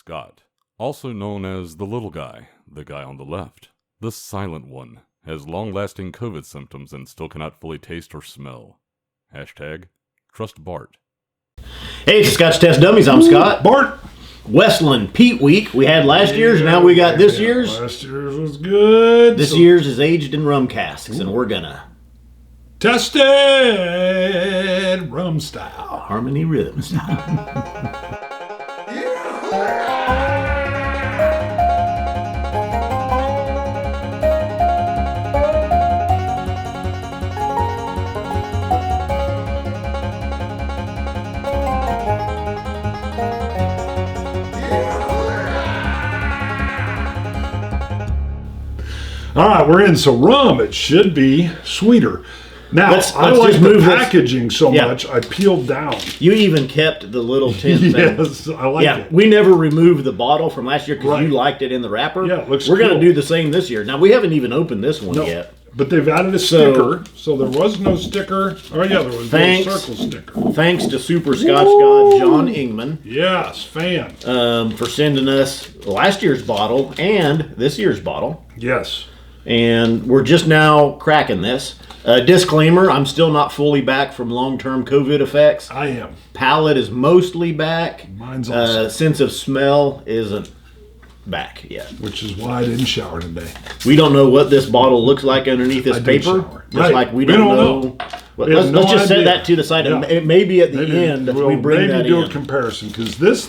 Scott, also known as the little guy, the guy on the left, the silent one, has long-lasting COVID symptoms and still cannot fully taste or smell. Hashtag trust Bart. Hey, it's Scotch Test Dummies. I'm Scott. Bart. Westland Peat Week. We had last year's, now we got this year's. Last year's was good. This year's is aged in rum casks, and we're gonna test it rum style. Harmony Rhythm style. All right, we're in. So rum, it should be sweeter. Now, I like just the move packaging so Yeah. much, I peeled down. You even kept the little tin thing. Yes, I like it. We never removed the bottle from last year because Right. you liked it in the wrapper. Yeah, it looks We're going cool. to do the same this year. Now, we haven't even opened this one No, yet. but they've added a sticker, so there was no sticker. Oh, yeah, there was Thanks. no circle sticker. Thanks to Super Scotch God John Ingman Yes, fan. for sending us last year's bottle and this year's bottle. Yes. And we're just now cracking this. Disclaimer, I'm still not fully back from long-term COVID effects. I am. Palate is mostly back. Mine's also. Sense of smell isn't back yet. Which is why I didn't shower today. We don't know what this bottle looks like underneath this I did paper. shower. Just Right. like we We don't don't know. know. Well, We have let's no just set idea. that to the side. Yeah. And maybe at the Maybe end we'll we bring that do in. a comparison, because this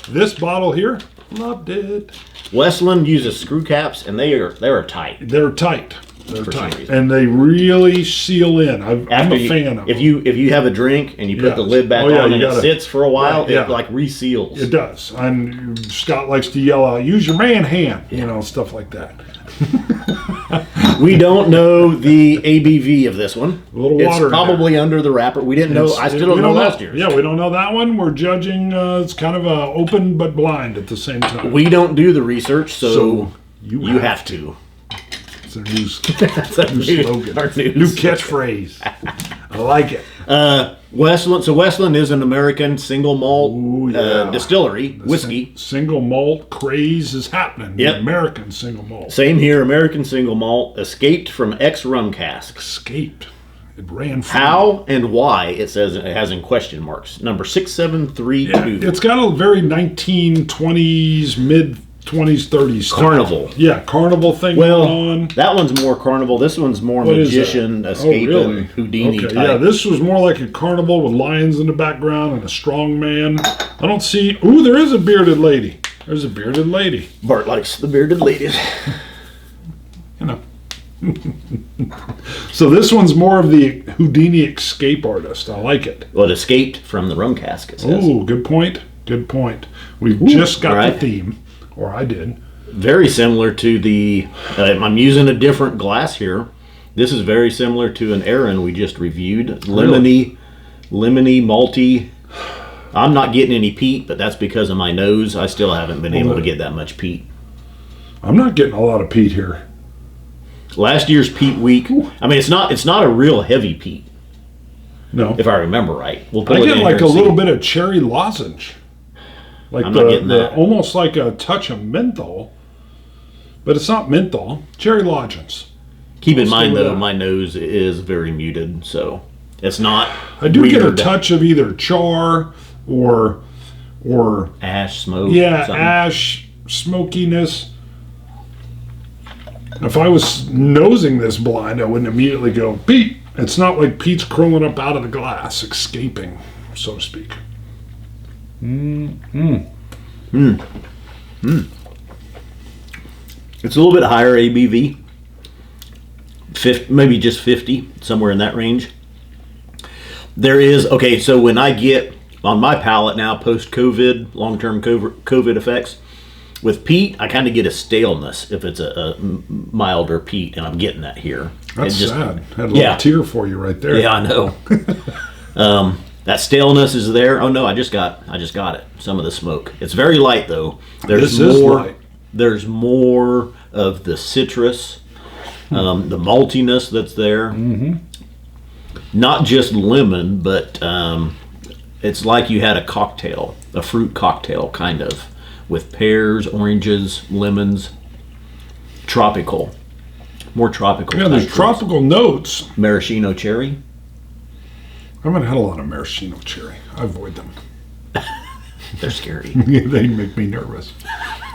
this bottle here, loved it. Westland uses screw caps, and they're tight. They're tight. They're For some tight, reason. and they really seal in. I'm a fan of if them. you have a drink and you put Yes. the lid back Oh, yeah, on you and gotta- it sits for a while, Right, yeah. it like reseals. It does. And Scott likes to yell out, "Use your man hand," stuff like that. We don't know the ABV of this one. A little water It's in probably under the wrapper. We didn't know. I still don't We know last year's. Yeah, we don't know that one. We're judging. It's kind of open but blind at the same time. We don't do the research, so So you have to. It's a new, That's our new slogan, our new catchphrase. I like it. Westland. So Westland is an American single malt Ooh, yeah. distillery whiskey. Single malt craze is happening. Yep. The American single malt. Same here, American single malt, escaped from ex-rum casks. Escaped. It ran free. How and why, it says it has in question marks. Number 6732. It's got a very 1920s, mid 20s, 30s style. Carnival. Yeah, carnival thing Well, going on. that one's more carnival. This one's more What is magician, that? escaping, Oh, really? Houdini Okay, type. yeah, this was more like a carnival with lions in the background and a strong man. I don't see. Ooh, there is a bearded lady. There's a bearded lady. Bart likes the bearded ladies. You know. So this one's more of the Houdini escape artist. I like it. Well, it escaped from the rum cask, it says. Ooh, good point. Good point. We've just got right. the theme, or I did. Very similar to the, I'm using a different glass here. This is very similar to an Aaron we just reviewed. Lemony, malty. I'm not getting any peat, but that's because of my nose. I still haven't been able to get that much peat. I'm not getting a lot of peat here. Last year's peat week, I mean, it's not a real heavy peat, No. if I remember right. We'll I it get in like here a and little see. bit of cherry lozenge. Like I'm not getting that. almost like a touch of menthol. But it's not menthol. Cherry lozenge. Keep in Let's mind, go with though, that. my nose is very muted, so it's not. I do get a weird touch of either char or ash smoke. yeah, something. ash, smokiness. If I was nosing this blind, I wouldn't immediately go, Pete. It's not like Pete's crawling up out of the glass, escaping, so to speak. It's a little bit higher ABV. 50, maybe just 50, somewhere in that range. There is, okay, so when I get on my palate now, post-COVID, long-term COVID effects, with peat, I kind of get a staleness if it's a milder peat, and I'm getting that here. That's It just- sad. Had a little tear for you right there. Yeah, I know. That staleness is there. Oh no, I just got it. Some of the smoke. It's very light though. There's This is more. light. There's more of the citrus, the maltiness that's there. Mm-hmm. Not just lemon, but It's like you had a cocktail, a fruit cocktail, kind of, with pears, oranges, lemons. Tropical. More tropical. Yeah, there's tropical notes. Maraschino cherry. I haven't had a lot of maraschino cherry. I avoid them. They're scary. They make me nervous.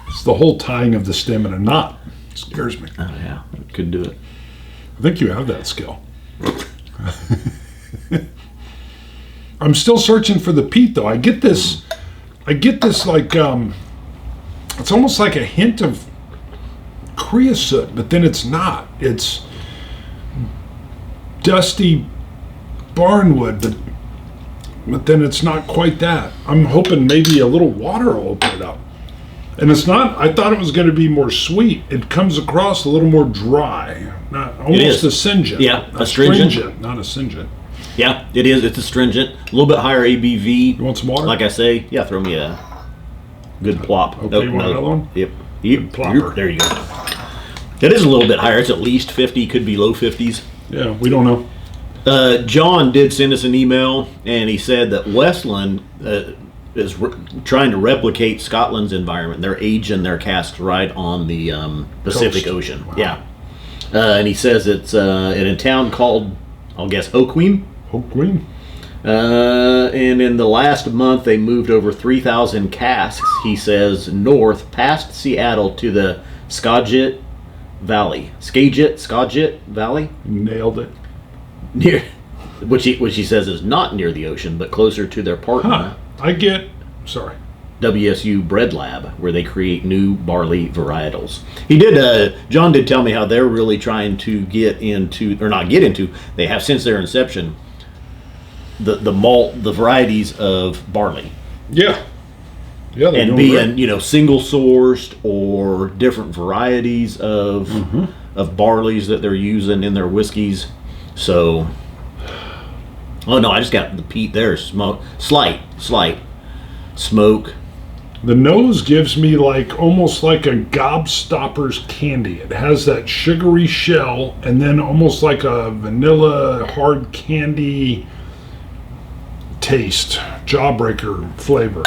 It's the whole tying of the stem in a knot. It scares me. Oh, yeah. Could do it. I think you have that skill. I'm still searching for the peat, though. I get this like, it's almost like a hint of creosote, but then it's not. It's dusty barnwood, but then it's not quite that. I'm hoping maybe a little water will open it up. And it's not, I thought it was going to be more sweet. It comes across a little more dry, not almost astringent. Yeah, astringent. Not astringent. Yeah, it is. It's astringent. A little bit higher ABV. You want some water? Like I say, yeah, throw me a good plop. Okay, you want another one? Yep. Plopper. There you go. It is a little bit higher. It's at least 50, could be low 50s. Yeah, we don't know. John did send us an email, and he said that Westland is trying to replicate Scotland's environment. They're aging their casks right on the Pacific Ocean. Wow. Yeah. And he says it's in a town called, I'll guess, Hoqueen. Hoqueen. And in the last month, they moved over 3,000 casks, he says, north past Seattle to the Scotch It Valley. Scotch It Valley? Nailed it. Near, which he says is not near the ocean, but closer to their partner, Sorry. WSU Bread Lab, where they create new barley varietals. John did tell me how they're really trying to they have since their inception, the varieties of barley. Yeah. Yeah, And being, single sourced or different varieties of barleys that they're using in their whiskeys. So, oh no, I just got the peat there. Smoke, slight smoke. The nose gives me almost like a Gobstopper's candy. It has that sugary shell and then almost like a vanilla hard candy taste, jawbreaker flavor.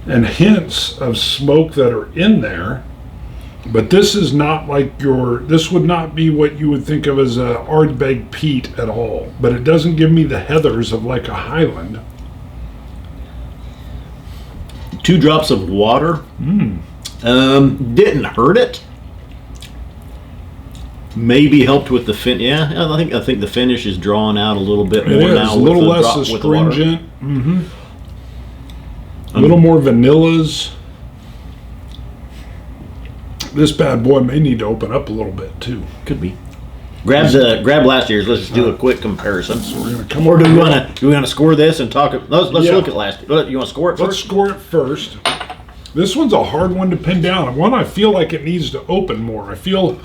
And hints of smoke that are in there. But this is not this would not be what you would think of as a Ardbeg peat at all. But it doesn't give me the heathers of like a Highland. 2 drops of water. Didn't hurt it. Maybe helped with the fin. Yeah, I think the finish is drawn out a little bit more now. A little less astringent. A little more vanillas. This bad boy may need to open up a little bit too. Could be. Grab last year's. Let's just do a quick comparison. So we're gonna come or do we want to score this and talk? Let's look at last. You want to score it first? Let's score it first. This one's a hard one to pin down. One I feel like it needs to open more. I feel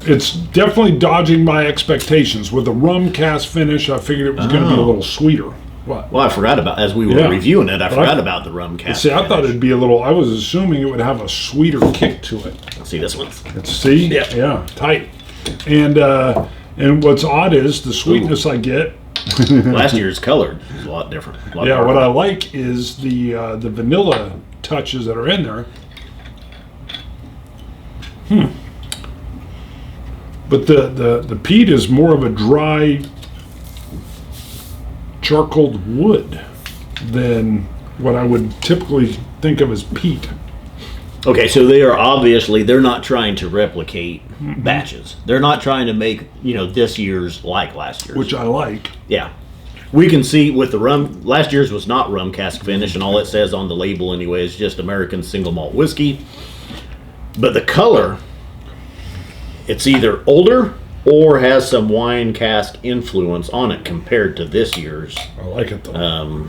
it's definitely dodging my expectations. With the rum cast finish, I figured it was going to be a little sweeter. What? Well, I forgot about, as we were reviewing it, I forgot about the rum cast. See, I thought it'd be a little, I was assuming it would have a sweeter kick to it. See this one? See? Yeah, tight. And what's odd is the sweetness I get. Last year's color is a lot different. What I like is the vanilla touches that are in there. But the peat is more of a dry charcoaled wood than what I would typically think of as peat. Okay, so they're not trying to replicate batches. They're not trying to make, this year's like last year's. Which I like. Yeah. We can see with the rum, last year's was not rum cask finish, and all it says on the label anyway is just American single malt whiskey. But the color, it's either older or has some wine cask influence on it compared to this year's. I like it though.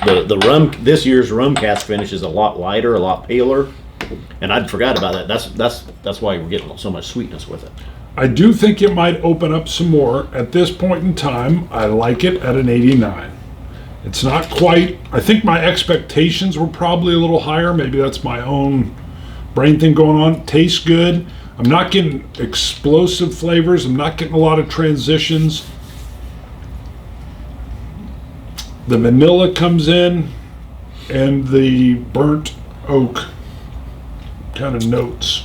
The rum, this year's rum cask finish is a lot lighter, a lot paler, and I'd forgot about that. That's why we're getting so much sweetness with it. I do think it might open up some more. At this point in time, I like it at an 89. It's not quite, I think my expectations were probably a little higher. Maybe that's my own brain thing going on. Tastes good. I'm not getting explosive flavors. I'm not getting a lot of transitions. The vanilla comes in, and the burnt oak kind of notes.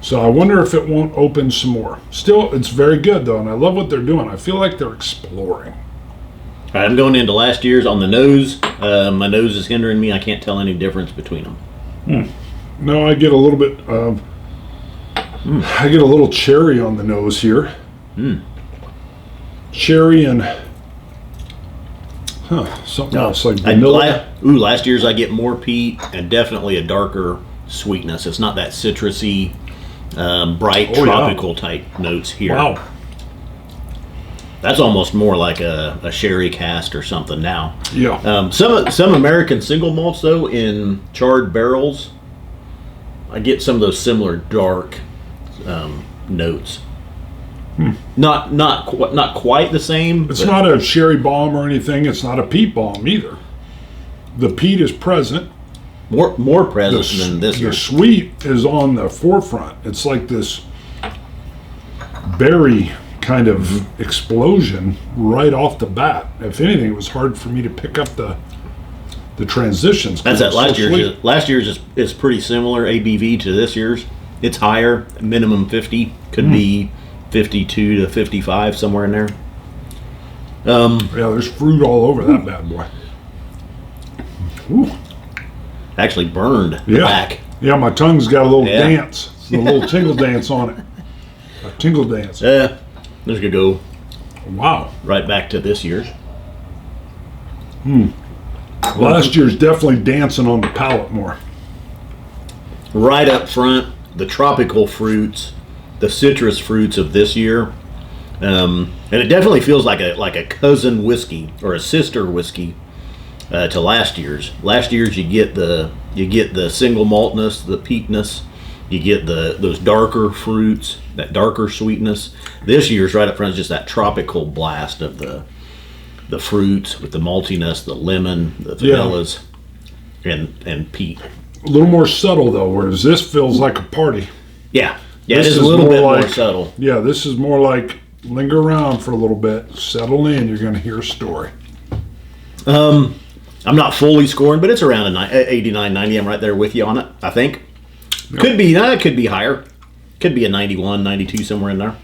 So I wonder if it won't open some more. Still, it's very good though, and I love what they're doing. I feel like they're exploring. All right, I'm going into last year's on the nose. My nose is hindering me. I can't tell any difference between them. No, I get a little bit of. I get a little cherry on the nose here. Cherry and something else like vanilla. Last year's I get more peat and definitely a darker sweetness. It's not that citrusy, bright tropical type notes here. Wow. That's almost more like a sherry cask or something now. Yeah. Some American single malts though in charred barrels, I get some of those similar dark notes. Not quite the same. It's not a sherry bomb or anything. It's not a peat bomb either. The peat is present. More present than this year. The sweet is on the forefront. It's like this berry kind of explosion right off the bat. If anything, it was hard for me to pick up the transitions. That's that last year's is pretty similar ABV to this year's. It's higher, minimum 50, could be 52 to 55, somewhere in there. Yeah, there's fruit all over that bad boy. Ooh. Actually burned the back. Yeah, my tongue's got a little dance, a little tingle dance on it. A tingle dance. Yeah, this could go. Wow. Right back to this year's. Last year's definitely dancing on the palate more. Right up front, the tropical fruits, the citrus fruits of this year, and it definitely feels like a cousin whiskey or a sister whiskey to last year's. Last year's you get the single maltness, the peatness, you get those darker fruits, that darker sweetness. This year's right up front is just that tropical blast of the fruits with the maltiness, the lemon, the vanillas, and peat. A little more subtle though, whereas this feels like a party. Yeah, it is a little bit more subtle. Yeah, this is more like linger around for a little bit, settle in, you're going to hear a story. I'm not fully scoring, but it's around an 89, 90. I'm right there with you on it, I think. Yep. Could be higher. Could be a 91, 92, somewhere in there.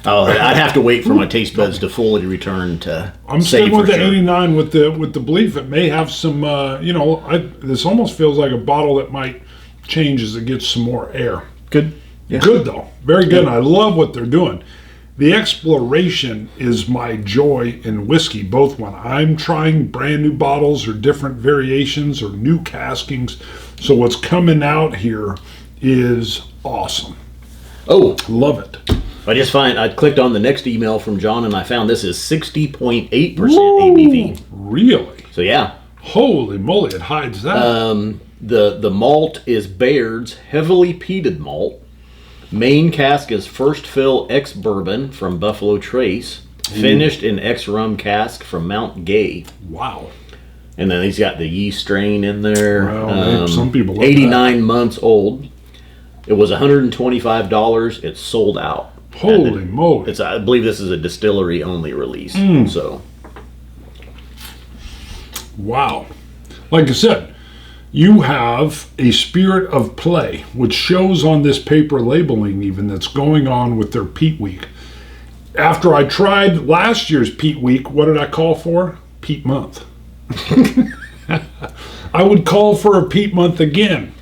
I'd have to wait for my taste buds to fully return to. I'm staying with the 89 with the belief it may have some. This almost feels like a bottle that might change as it gets some more air. Good. Yeah. Good though, very good. And I love what they're doing. The exploration is my joy in whiskey, both when I'm trying brand new bottles or different variations or new caskings. So what's coming out here is awesome. Oh, love it. I clicked on the next email from John and I found this is 60.8% ABV. Really? So yeah. Holy moly, it hides that. The malt is Baird's heavily peated malt. Main cask is first fill ex-bourbon from Buffalo Trace. Finished in ex-rum cask from Mount Gay. Wow. And then he's got the yeast strain in there. Well, some people love 89 months old. It was $125. It's sold out. Holy moly. I believe this is a distillery only release. So. Wow. Like I said, you have a spirit of play, which shows on this paper labeling even that's going on with their Peat Week. After I tried last year's Peat Week, what did I call for? Peat Month. I would call for a Peat Month again.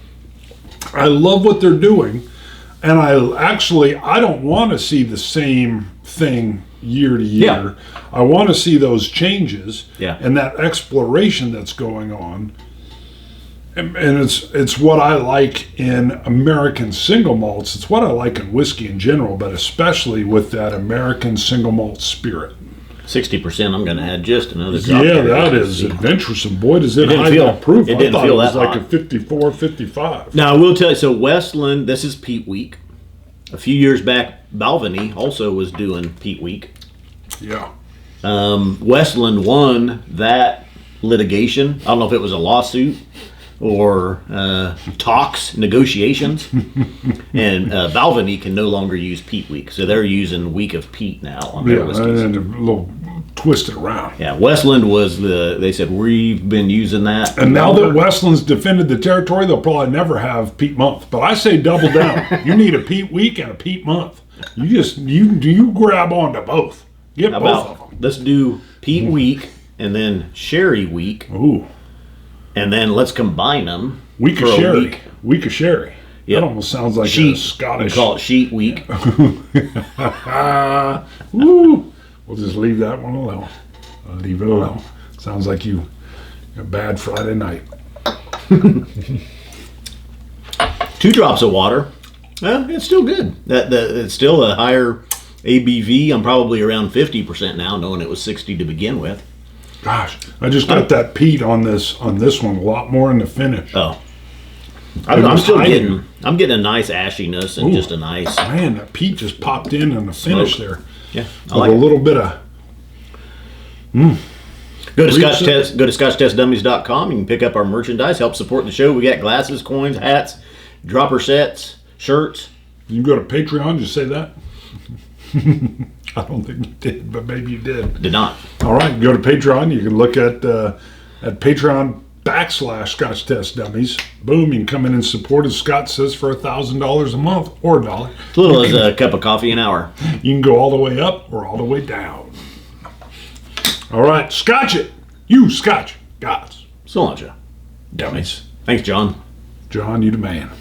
I love what they're doing, and I don't want to see the same thing year to year. Yeah. I want to see those changes and that exploration that's going on. And it's what I like in American single malts. It's what I like in whiskey in general, but especially with that American single malt spirit. 60%. I'm going to add just another drop. Yeah, that is adventuresome. Boy, does it hide that proof. It didn't feel that like hot. a 54, 55. Now, I will tell you, so Westland, this is Peat Week. A few years back, Balvenie also was doing Peat Week. Yeah. Westland won that litigation. I don't know if it was a lawsuit or negotiations. And Balvenie can no longer use Peat Week. So they're using Week of Peat now on their whiskeys. And a little twist it around. Yeah, Westland was they said, we've been using that. And now that Westland's defended the territory, they'll probably never have Peat month. But I say double down. You need a Peat week and a Peat month. You grab onto both. Get both of them. Let's do Peat week and then Sherry week. Ooh. And then let's combine them. Week of Sherry. Week of Sherry. Yep. That almost sounds like Sheet. a Scottish. We call it Sheet week. Woo. We'll just leave that one alone. I'll leave it alone. Sounds like you a bad Friday night. 2 drops of water. Well, it's still good. It's still a higher ABV. I'm probably around 50% now, knowing it was 60 to begin with. Gosh, I just got that peat on this one a lot more in the finish. Oh, I'm still getting a nice ashiness and just a nice. Man, that peat just popped in the finish there. Yeah, I like a little bit of. Go to ScotchTestDummies.com. You can pick up our merchandise, help support the show. We got glasses, coins, hats, dropper sets, shirts. You can go to Patreon. Did you say that? I don't think you did, but maybe you did. Did not. All right, go to Patreon. You can look at Patreon/Scotch Test Dummies. Boom, you can come in and support, as Scott says, for $1,000 a month or $1. As little as a cup of coffee an hour. You can go all the way up or all the way down. All right, Scotch it. You Scotch gods. So long, Joe. Dummies. Thanks, John. John, you the man.